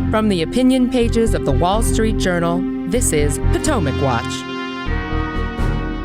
From the opinion pages of the Wall Street Journal, this is Potomac Watch.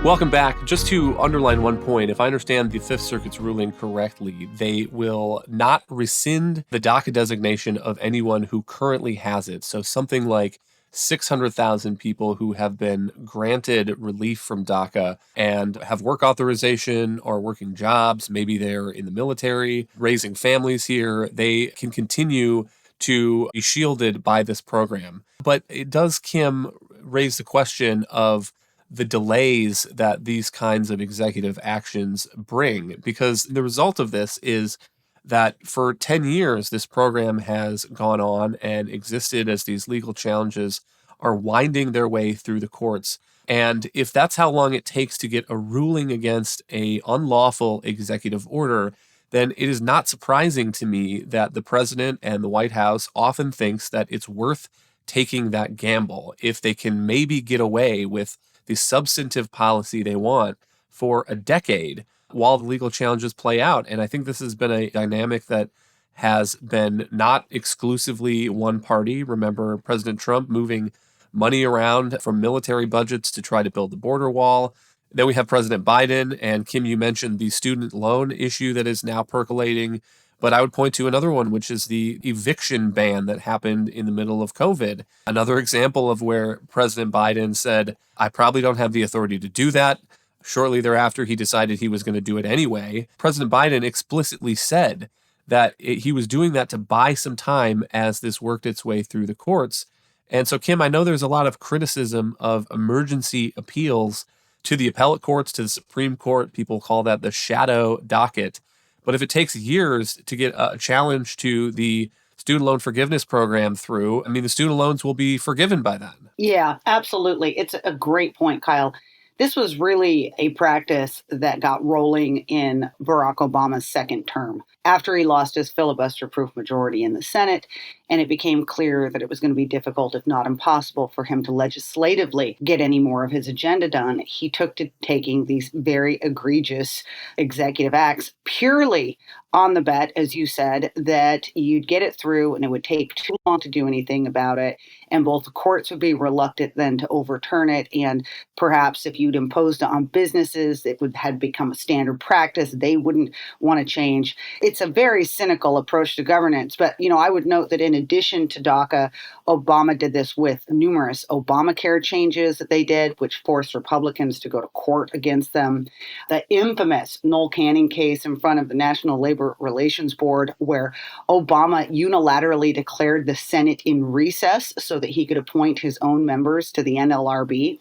Welcome back. Just to underline one point, if I understand the Fifth Circuit's ruling correctly, they will not rescind the DACA designation of anyone who currently has it. So something like 600,000 people who have been granted relief from DACA and have work authorization or working jobs, maybe they're in the military, raising families here, they can continue to be shielded by this program. But it does, Kim, raise the question of the delays that these kinds of executive actions bring, because the result of this is that for 10 years, this program has gone on and existed as these legal challenges are winding their way through the courts. And if that's how long it takes to get a ruling against an unlawful executive order, then it is not surprising to me that the president and the White House often thinks that it's worth taking that gamble if they can maybe get away with the substantive policy they want for a decade while the legal challenges play out. And I think this has been a dynamic that has been not exclusively one party. Remember President Trump moving money around from military budgets to try to build the border wall. Then we have President Biden, and Kim, you mentioned the student loan issue that is now percolating. But I would point to another one, which is the eviction ban that happened in the middle of COVID. Another example of where President Biden said, I probably don't have the authority to do that. Shortly thereafter, he decided he was going to do it anyway. President Biden explicitly said that he was doing that to buy some time as this worked its way through the courts. And so, Kim, I know there's a lot of criticism of emergency appeals to the appellate courts, to the Supreme Court. People call that the shadow docket. But if it takes years to get a challenge to the student loan forgiveness program through, I mean, the student loans will be forgiven by then. Yeah, absolutely. It's a great point, Kyle. This was really a practice that got rolling in Barack Obama's second term, after he lost his filibuster-proof majority in the Senate, and it became clear that it was going to be difficult, if not impossible, for him to legislatively get any more of his agenda done. He took to taking these very egregious executive acts purely on the bet, as you said, that you'd get it through and it would take too long to do anything about it. And both the courts would be reluctant then to overturn it. And perhaps if you'd imposed it on businesses, it had become a standard practice. They wouldn't want to change. It's a very cynical approach to governance. But, I would note that in addition to DACA, Obama did this with numerous Obamacare changes that they did, which forced Republicans to go to court against them. The infamous Noel Canning case in front of the National Labor Relations Board, where Obama unilaterally declared the Senate in recess so that he could appoint his own members to the NLRB.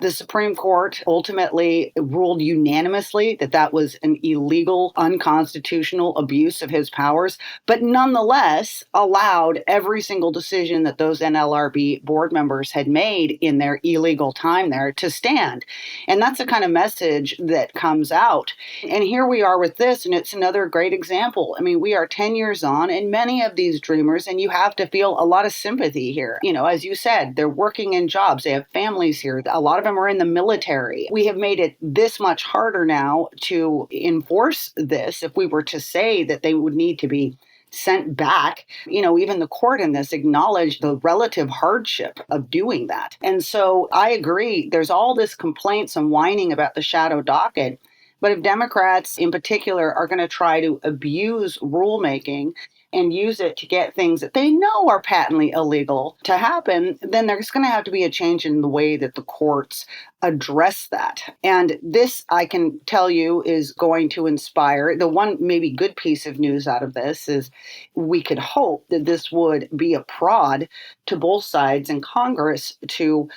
The Supreme Court ultimately ruled unanimously that that was an illegal, unconstitutional abuse of his powers, but nonetheless allowed every single decision that those NLRB board members had made in their illegal time there to stand. And that's the kind of message that comes out. And here we are with this, and it's another great example. I mean, we are 10 years on, and many of these dreamers, and you have to feel a lot of sympathy here. As you said, they're working in jobs, they have families here. A lot of them are in the military. We have made it this much harder now to enforce this. If we were to say that they would need to be sent back, even the court in this acknowledged the relative hardship of doing that. And so I agree, there's all this complaints and whining about the shadow docket. But if Democrats in particular are going to try to abuse rulemaking and use it to get things that they know are patently illegal to happen, then there's going to have to be a change in the way that the courts address that. And this, I can tell you, is going to inspire. The one maybe good piece of news out of this is we could hope that this would be a prod to both sides in Congress to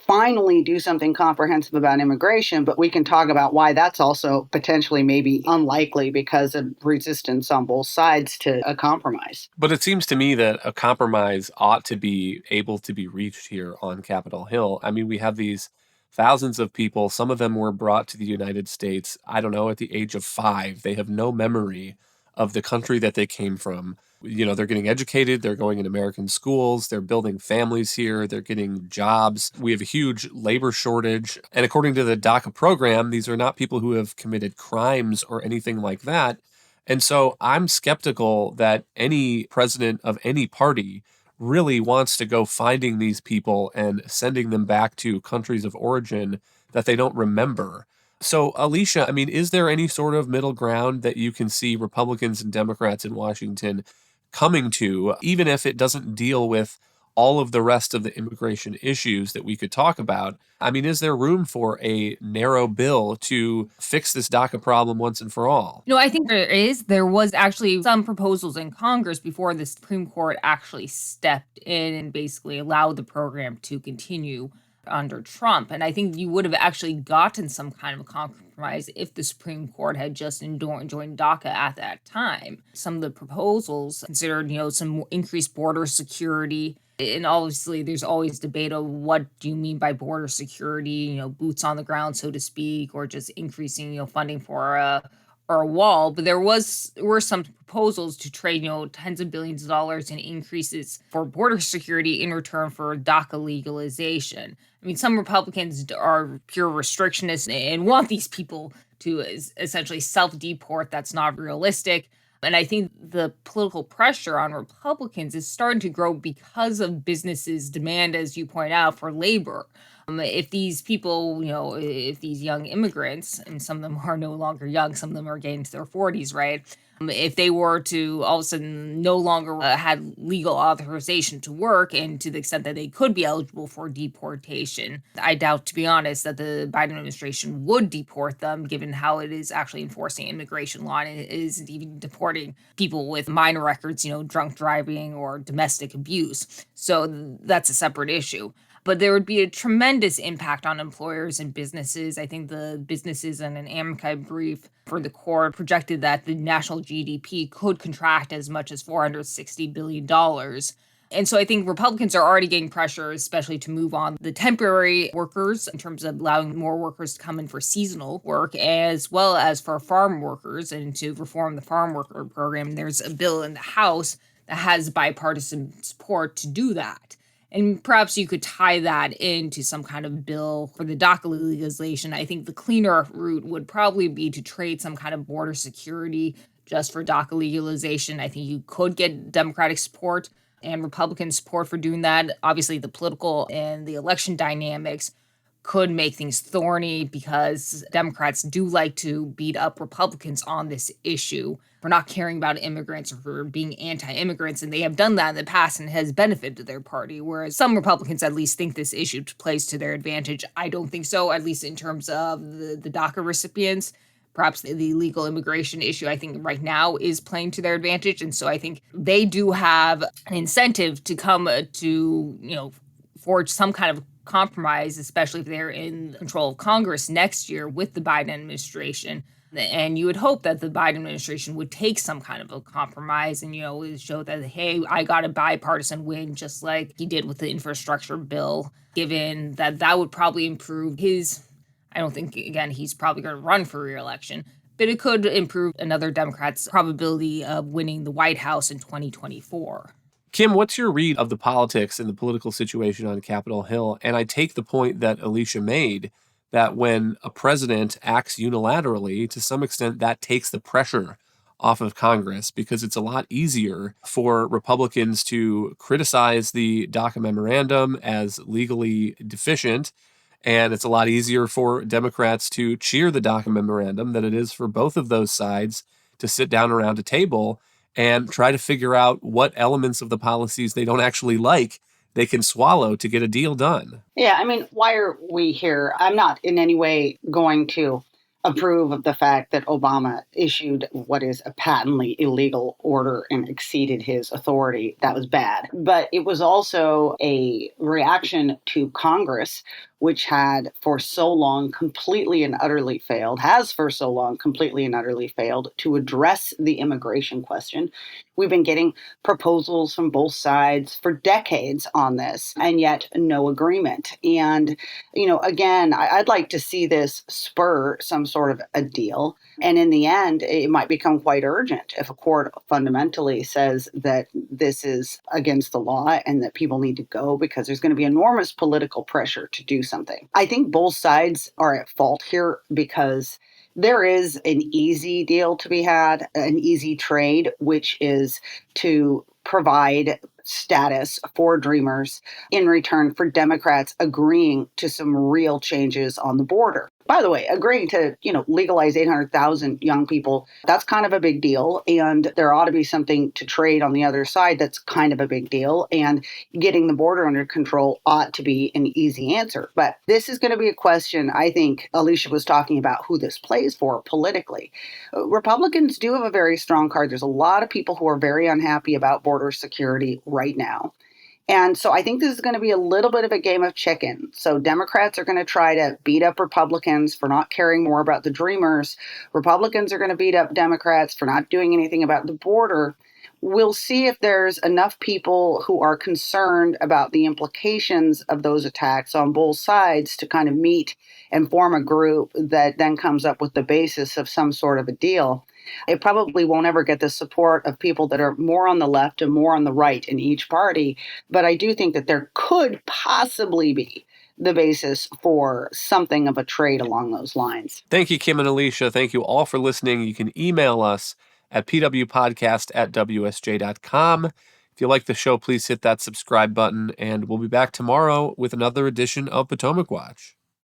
finally do something comprehensive about immigration, but we can talk about why that's also potentially maybe unlikely because of resistance on both sides to a compromise. But it seems to me that a compromise ought to be able to be reached here on Capitol Hill. I mean, we have these thousands of people. Some of them were brought to the United States, I don't know, at the age of 5. They have no memory of the country that they came from. They're getting educated, they're going in American schools, they're building families here, they're getting jobs. We have a huge labor shortage. And according to the DACA program, these are not people who have committed crimes or anything like that. And so I'm skeptical that any president of any party really wants to go finding these people and sending them back to countries of origin that they don't remember. So, Alicia, I mean, is there any sort of middle ground that you can see Republicans and Democrats in Washington coming to, even if it doesn't deal with all of the rest of the immigration issues that we could talk about? I mean, is there room for a narrow bill to fix this DACA problem once and for all? I think there is. There was actually some proposals in Congress before the Supreme Court actually stepped in and basically allowed the program to continue under Trump. And I think you would have actually gotten some kind of compromise if the Supreme Court had just joined DACA at that time. Some of the proposals considered, some increased border security. And obviously, there's always debate of what do you mean by border security, boots on the ground, so to speak, or just increasing, funding for a wall. But were some proposals to trade, tens of billions of dollars in increases for border security in return for DACA legalization. I mean, some Republicans are pure restrictionists and want these people to essentially self-deport. That's not realistic. And I think the political pressure on Republicans is starting to grow because of businesses' demand, as you point out, for labor. If these people, if these young immigrants, and some of them are no longer young, some of them are getting to their 40s, right? If they were to all of a sudden no longer had legal authorization to work, and to the extent that they could be eligible for deportation, I doubt, to be honest, that the Biden administration would deport them, given how it is actually enforcing immigration law and it isn't even deporting people with minor records, drunk driving or domestic abuse. So that's a separate issue. But there would be a tremendous impact on employers and businesses. I think the businesses in an amici brief for the court projected that the national GDP could contract as much as $460 billion. And so I think Republicans are already getting pressure, especially to move on the temporary workers in terms of allowing more workers to come in for seasonal work, as well as for farm workers and to reform the farm worker program. There's a bill in the House that has bipartisan support to do that. And perhaps you could tie that into some kind of bill for the DACA legalization. I think the cleaner route would probably be to trade some kind of border security just for DACA legalization. I think you could get Democratic support and Republican support for doing that. Obviously, the political and the election dynamics could make things thorny because Democrats do like to beat up Republicans on this issue for not caring about immigrants or for being anti-immigrants, and they have done that in the past and has benefited their party, whereas some Republicans at least think this issue plays to their advantage. I don't think so, at least in terms of the DACA recipients. Perhaps the illegal immigration issue, I think right now, is playing to their advantage, and so I think they do have an incentive to come to, forge some kind of compromise, especially if they're in control of Congress next year with the Biden administration. And you would hope that the Biden administration would take some kind of a compromise and, show that, hey, I got a bipartisan win, just like he did with the infrastructure bill, given that would probably improve I don't think, again, he's probably going to run for re-election, but it could improve another Democrat's probability of winning the White House in 2024. Kim, what's your read of the politics and the political situation on Capitol Hill? And I take the point that Alicia made that when a president acts unilaterally, to some extent, that takes the pressure off of Congress because it's a lot easier for Republicans to criticize the DACA memorandum as legally deficient. And it's a lot easier for Democrats to cheer the DACA memorandum than it is for both of those sides to sit down around a table and try to figure out what elements of the policies they don't actually like they can swallow to get a deal done. Yeah, I mean, why are we here? I'm not in any way going to approve of the fact that Obama issued what is a patently illegal order and exceeded his authority. That was bad. But it was also a reaction to Congress, which had for so long completely and utterly failed, has for so long completely and utterly failed to address the immigration question. We've been getting proposals from both sides for decades on this, and yet no agreement. And, again, I'd like to see this spur some sort of a deal. And in the end, it might become quite urgent if a court fundamentally says that this is against the law and that people need to go because there's going to be enormous political pressure to do something. I think both sides are at fault here because there is an easy deal to be had, an easy trade, which is to provide status for Dreamers in return for Democrats agreeing to some real changes on the border. By the way, agreeing to, legalize 800,000 young people, that's kind of a big deal. And there ought to be something to trade on the other side that's kind of a big deal. And getting the border under control ought to be an easy answer. But this is going to be a question, I think Alicia was talking about who this plays for politically. Republicans do have a very strong card. There's a lot of people who are very unhappy about border security right now. And so I think this is going to be a little bit of a game of chicken. So Democrats are going to try to beat up Republicans for not caring more about the Dreamers. Republicans are going to beat up Democrats for not doing anything about the border. We'll see if there's enough people who are concerned about the implications of those attacks on both sides to kind of meet and form a group that then comes up with the basis of some sort of a deal. It probably won't ever get the support of people that are more on the left and more on the right in each party. But I do think that there could possibly be the basis for something of a trade along those lines. Thank you, Kim and Alicia. Thank you all for listening. You can email us at pwpodcast@wsj.com. If you like the show, please hit that subscribe button, and we'll be back tomorrow with another edition of Potomac Watch.